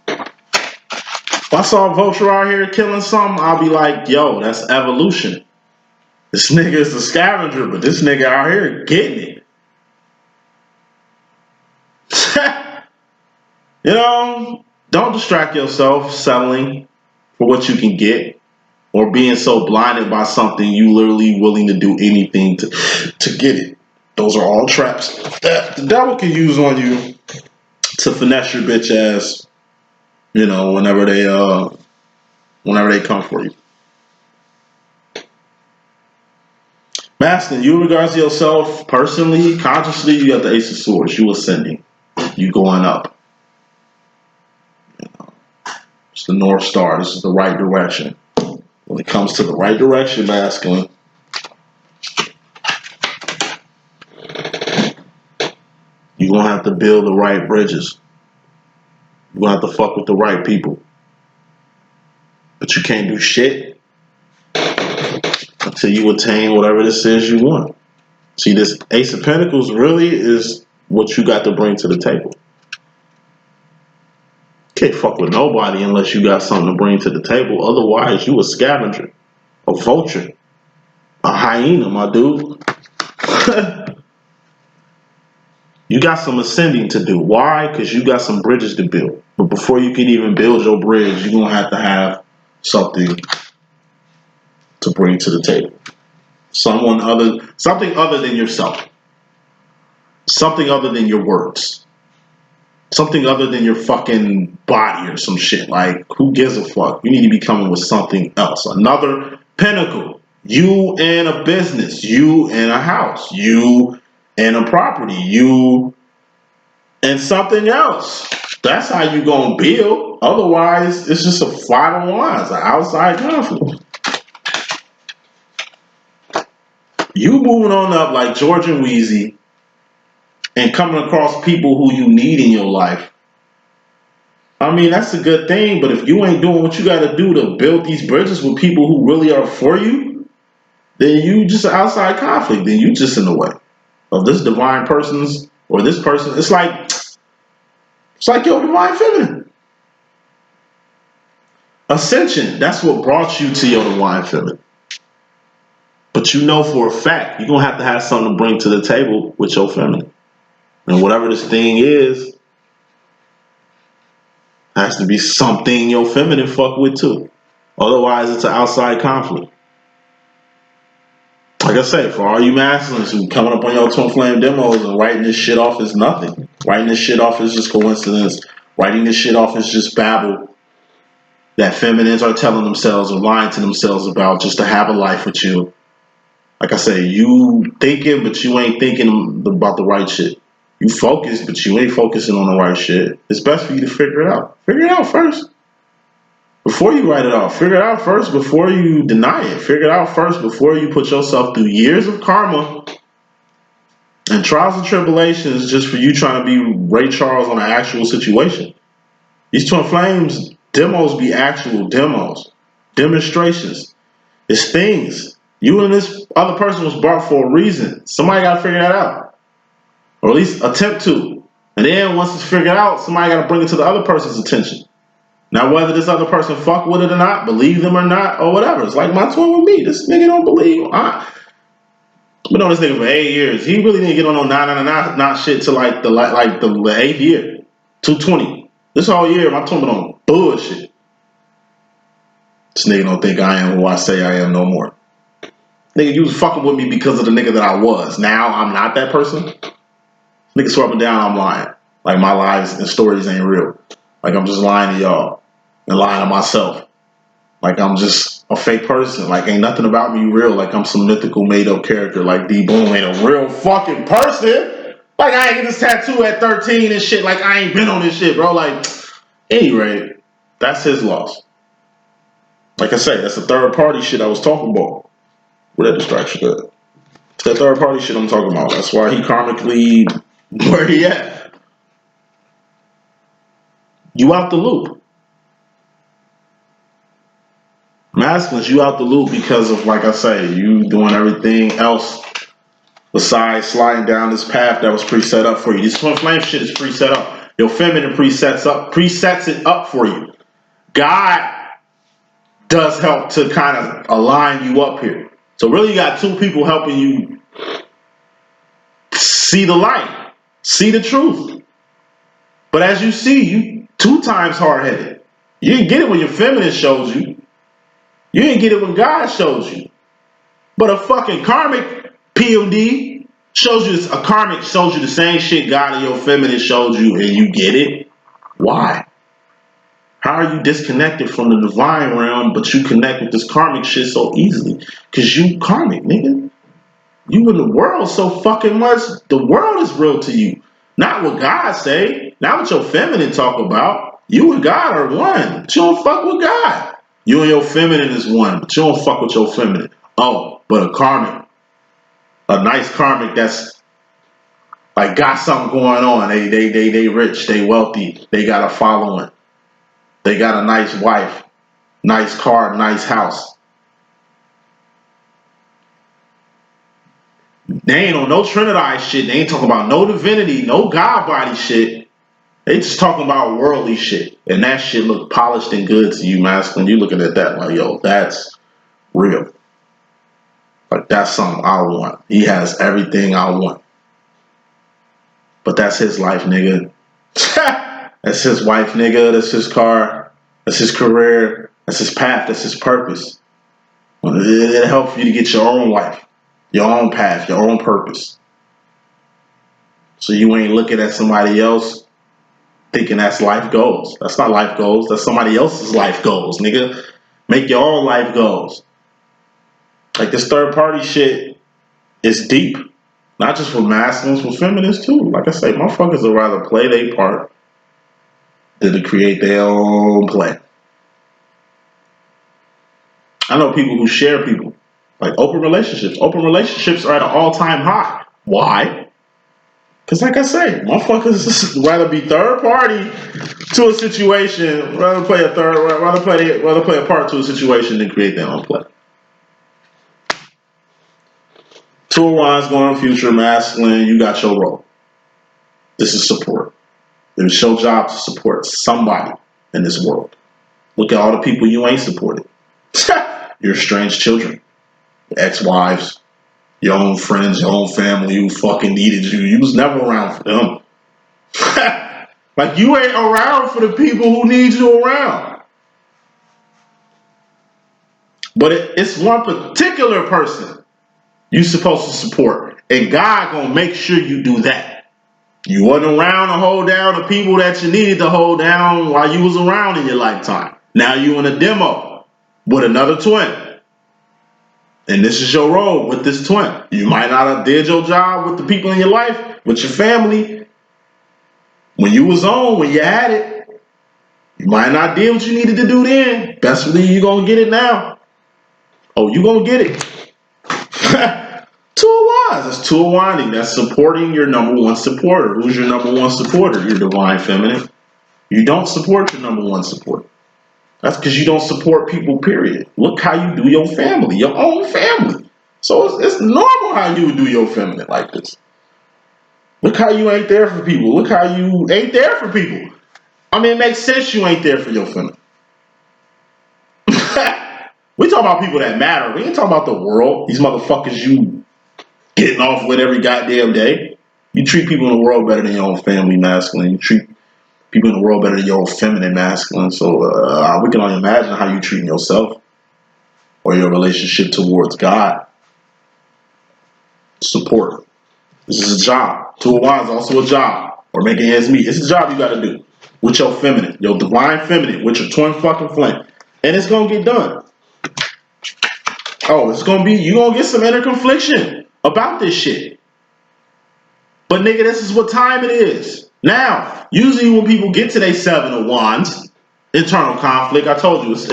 [SPEAKER 1] If I saw a vulture out here killing something, I'll be like, yo, that's evolution. This nigga is a scavenger, but this nigga out here getting it. You know, don't distract yourself settling for what you can get or being so blinded by something you literally willing to do anything to get it. Those are all traps that the devil can use on you to finesse your bitch ass, you know, whenever they come for you. Master, you regards to yourself personally, consciously, you got the Ace of Swords. You ascending. You going up. You know, it's the North Star. This is the right direction. When it comes to the right direction, masculine, you're going to have to build the right bridges. You're going to have to fuck with the right people. But you can't do shit until you attain whatever this is you want. See, this Ace of Pentacles really is what you got to bring to the table. Can't fuck with nobody unless you got something to bring to the table. Otherwise, you a scavenger, a vulture, a hyena, my dude. You got some ascending to do. Why? Because you got some bridges to build. But before you can even build your bridge, you're going to have something to bring to the table. Something other than yourself. Something other than your words. Something other than your fucking body or some shit. Like, who gives a fuck? You need to be coming with something else. Another pinnacle. You and a business. You and a house. You and a property. You and something else. That's how you gonna build. Otherwise, it's just a fight on lines, an outside conflict. You moving on up like George and Wheezy and coming across people who you need in your life. I mean, that's a good thing, but if you ain't doing what you gotta do to build these bridges with people who really are for you, then you just an outside conflict. Then you just in the way of this divine person's or this person. It's like your divine feminine. Ascension, that's what brought you to your divine feminine. But you know for a fact, you're going to have something to bring to the table with your feminine. And whatever this thing is, has to be something your feminine fuck with too. Otherwise, it's an outside conflict. Like I say, for all you masculines who coming up on your twin flame demos and writing this shit off as nothing. Writing this shit off as just coincidence. Writing this shit off as just babble that feminines are telling themselves or lying to themselves about just to have a life with you. Like I say, you thinking, but you ain't thinking about the right shit. You focus, but you ain't focusing on the right shit. It's best for you to figure it out. Figure it out first. Before you write it off. Figure it out first before you deny it. Figure it out first before you put yourself through years of karma and trials and tribulations just for you trying to be Ray Charles on an actual situation. These twin flames demos be actual demos. Demonstrations. It's things. You and this other person was brought for a reason. Somebody got to figure that out. Or at least attempt to. And then once it's figured out, somebody got to bring it to the other person's attention. Now, whether this other person fuck with it or not, believe them or not, or whatever. It's like my twin with me. This nigga don't believe. I've been on this nigga for 8 years. He really didn't get on no not shit till like the 8th year. 220. This whole year, my twin been on bullshit. This nigga don't think I am who I say I am no more. Nigga, you was fucking with me because of the nigga that I was. Now I'm not that person. Nigga swear up and down I'm lying. Like my lies and stories ain't real. Like I'm just lying to y'all and lying to myself. Like I'm just a fake person. Like ain't nothing about me real. Like I'm some mythical made up character. Like D.Boom ain't a real fucking person. Like I ain't get this tattoo at 13 and shit. Like I ain't been on this shit, bro. Like anyway, that's his loss. Like I say, that's the third party shit I was talking about. Where that distraction at? It's that third party shit I'm talking about. That's why he karmically where he at. You out the loop. Masculines, you out the loop because of, like I say, you doing everything else besides sliding down this path that was preset up for you. This twin flame shit is preset up. Your feminine presets it up for you. God does help to kind of align you up here. So really you got two people helping you see the light, see the truth. But as you see, you 2 times hard-headed. You didn't get it when your feminine shows you. You didn't get it when God shows you. But a fucking karmic PMD shows you, a karmic shows you the same shit God and your feminine showed you and you get it. Why? How are you disconnected from the divine realm, but you connect with this karmic shit so easily? Because you karmic, nigga. You in the world so fucking much. The world is real to you. Not what God say. Not what your feminine talk about. You and God are one. But you don't fuck with God. You and your feminine is one. But you don't fuck with your feminine. Oh, but a karmic. A nice karmic that's like got something going on. They rich. They wealthy. They got a following. They got a nice wife. Nice car. Nice house. They ain't on no Trinidad shit. They ain't talking about no divinity, no God body shit. They just talking about worldly shit. And that shit look polished and good to you, masculine. You looking at that like, yo, that's real. Like, that's something I want. He has everything I want. But that's his life, nigga. That's his wife, nigga. That's his car. That's his career. That's his path. That's his purpose. It'll help you to get your own life. Your own path, your own purpose. So you ain't looking at somebody else thinking that's life goals. That's not life goals. That's somebody else's life goals, nigga. Make your own life goals. Like this third party shit is deep. Not just for masculines, for feminists too. Like I say, motherfuckers would rather play their part than to create their own play. I know people who share people. Like open relationships. Open relationships are at an all-time high. Why? Because like I say, motherfuckers rather be third party to a situation, rather play a part to a situation than create their own play. 2 of Wands going future masculine, you got your role. This is support. It's your job to support somebody in this world. Look at all the people you ain't supported. Your estranged children, your ex-wives, your own friends, your own family who fucking needed you. You was never around for them. Like you ain't around for the people who need you around. But it's one particular person you supposed to support. And God gonna make sure you do that. You wasn't around to hold down the people that you needed to hold down while you was around in your lifetime. Now you in a demo with another twin. And this is your role with this twin. You might not have did your job with the people in your life, with your family. When you was on, when you had it, you might not did what you needed to do then. Best believe you gonna get it now. Oh, you gonna get it. 2 of Wands. That's 2 of Wanding. That's supporting your number one supporter. Who's your number one supporter? Your divine feminine. You don't support your number one supporter. That's because you don't support people, period. Look how you do your family, your own family. So it's normal how you would do your feminine like this. Look how you ain't there for people. Look how you ain't there for people. I mean, it makes sense you ain't there for your feminine. We talk about people that matter. We ain't talking about the world. These motherfuckers you getting off with every goddamn day. You treat people in the world better than your own family masculine. You treat people in the world better than your own feminine masculine. So we can only imagine how you treating yourself or your relationship towards God. Support. This is a job. Two of Wands is also a job. Or making ends meet. It's a job you gotta do. With your feminine. Your divine feminine. With your twin fucking flame. And it's gonna get done. Oh, it's gonna be, you gonna get some inner confliction about this shit. But nigga, this is what time it is. Now, usually when people get to their 7 of Wands, internal conflict, I told you, it's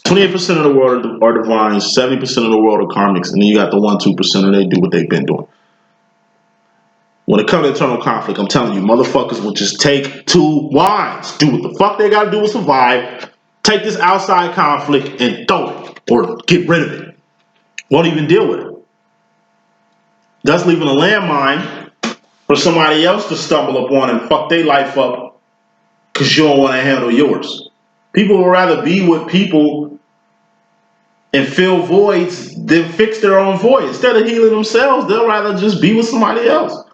[SPEAKER 1] 28% of the world are divines, 70% of the world are karmics, and then you got the 1-2% and they do what they've been doing. When it comes to internal conflict, I'm telling you, motherfuckers will just take 2 Wands, do what the fuck they gotta do to survive, take this outside conflict and throw it, or get rid of it. Won't even deal with it. Thus leaving a landmine for somebody else to stumble upon and fuck their life up because you don't want to handle yours. People would rather be with people and fill voids than fix their own void. Instead of healing themselves, they'll rather just be with somebody else.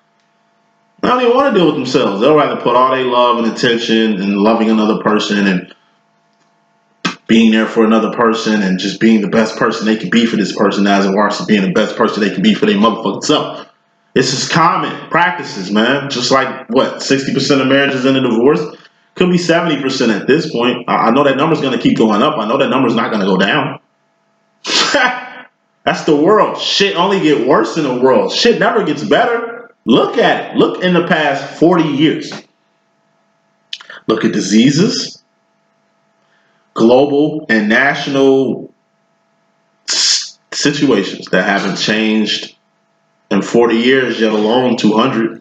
[SPEAKER 1] They don't even want to deal with themselves. They'll rather put all their love and attention and loving another person and being there for another person and just being the best person they can be for this person as it wants to being the best person they can be for their motherfucking self. It's just common practices, man. Just like, what, 60% of marriages end in divorce? Could be 70% at this point. I know that number's going to keep going up. I know that number's not going to go down. That's the world. Shit only get worse in the world. Shit never gets better. Look at it. Look in the past 40 years. Look at diseases, global and national situations that haven't changed in 40 years, yet alone 200.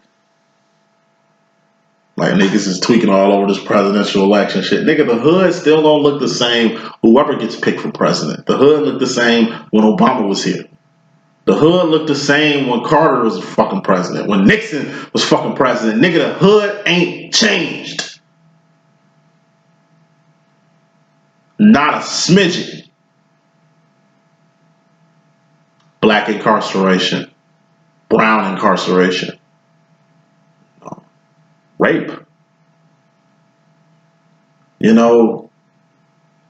[SPEAKER 1] Like, niggas is tweaking all over this presidential election shit. Nigga, the hood still don't look the same whoever gets picked for president. The hood looked the same when Obama was here. The hood looked the same when Carter was fucking president. When Nixon was fucking president. Nigga, the hood ain't changed. Not a smidgen. Black incarceration. Brown incarceration. Rape. You know,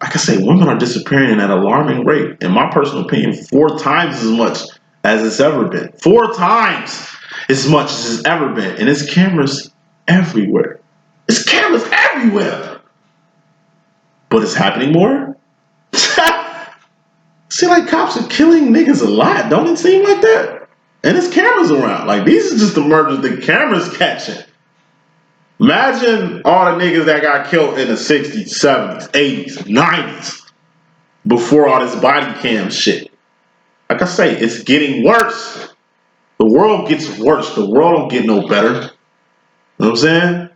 [SPEAKER 1] like I say, women are disappearing at an alarming rate. In my personal opinion, 4 times as much as it's ever been. 4 times as much as it's ever been. And there's cameras everywhere. There's cameras everywhere. But it's happening more? See, like, cops are killing niggas a lot. Don't it seem like that? And there's cameras around. Like, these are just the murders the cameras catching. Imagine all the niggas that got killed in the 60s, 70s, 80s, 90s before all this body cam shit. Like I say, it's getting worse. The world gets worse. The world don't get no better. You know what I'm saying?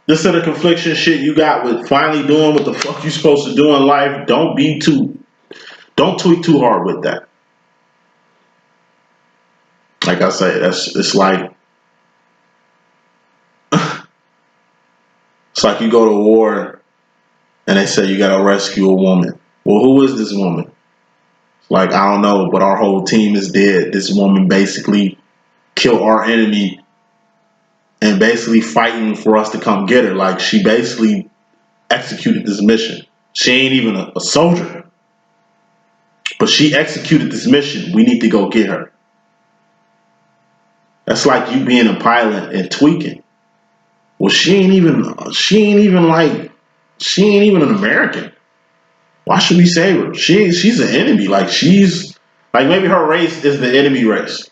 [SPEAKER 1] This sort of confliction shit you got with finally doing what the fuck you supposed to do in life, don't tweak too hard with that. Like I say, it's like it's like you go to war and they say you gotta rescue a woman. Well, who is this woman? Like, I don't know, but our whole team is dead. This woman basically killed our enemy and basically fighting for us to come get her. Like, she basically executed this mission. She ain't even a soldier, but she executed this mission. We need to go get her. That's like you being a pilot and tweaking. Well, she ain't even an American. Why should we save her? She's an enemy. Like, maybe her race is the enemy race.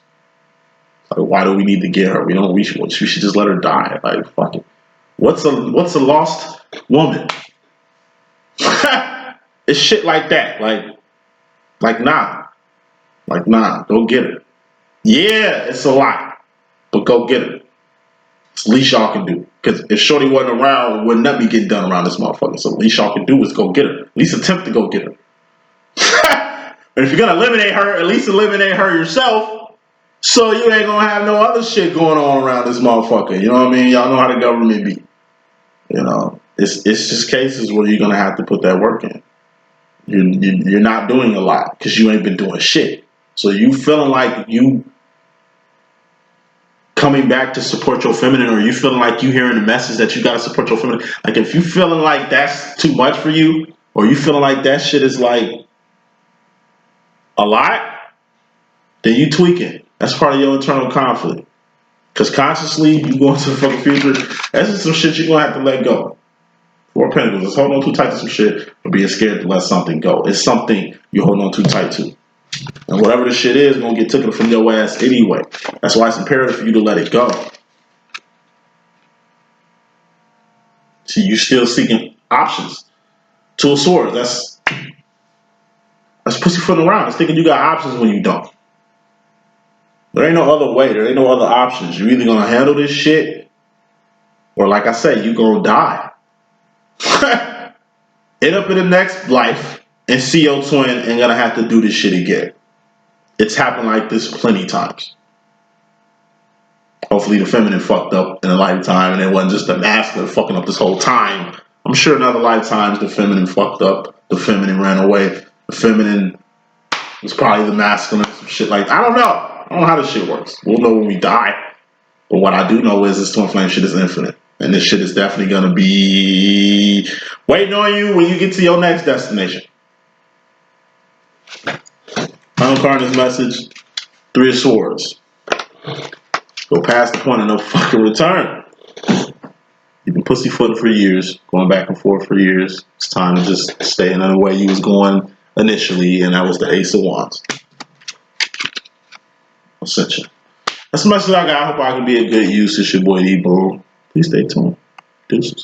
[SPEAKER 1] Like, why do we need to get her? We should just let her die. Like, fuck it. What's a lost woman? It's shit like that. Like nah. Go get her. Yeah, it's a lot, but go get her. It's the least y'all can do. Because if Shorty wasn't around, would not be getting done around this motherfucker. So the least y'all can do is go get her. At least attempt to go get her. And if you're gonna eliminate her, at least eliminate her yourself. So you ain't gonna have no other shit going on around this motherfucker. You know what I mean? Y'all know how the government be. You know, it's just cases where you're gonna have to put that work in. You're not doing a lot because you ain't been doing shit. So you feeling like you coming back to support your feminine, or you feeling like you hearing the message that you gotta support your feminine. Like, if you feeling like that's too much for you, or you feeling like that shit is like a lot, then you tweaking. That's part of your internal conflict. Because consciously, you go into the fucking future, that's just some shit you're gonna have to let go. Four of Pentacles, just holding on too tight to some shit or being scared to let something go. It's something you're holding on too tight to. And whatever the shit is, gonna get taken from your ass anyway. That's why it's imperative for you to let it go. See, you're still seeking options. Two of Swords, that's pussyfooting around. It's thinking you got options when you don't. There ain't no other way. There ain't no other options. You're either gonna handle this shit, or like I said, you gonna die. End up in the next life and see your twin and gonna have to do this shit again. It's happened like this plenty times. Hopefully the feminine fucked up in a lifetime and it wasn't just the masculine fucking up this whole time. I'm sure in other lifetimes the feminine fucked up, the feminine ran away, the feminine was probably the masculine, some shit like that. I don't know. I don't know how this shit works. We'll know when we die. But what I do know is this twin flame shit is infinite. And this shit is definitely gonna be waiting on you when you get to your next destination. Final card in this message, Three of Swords. Go past the point of no fucking return. You've been pussyfooting for years, going back and forth for years. It's time to just stay in the way you was going initially, and that was the Ace of Wands. Ascension. That's the message I got. I hope I can be a good use. It's your boy D.Boom. Please stay tuned. Deuces.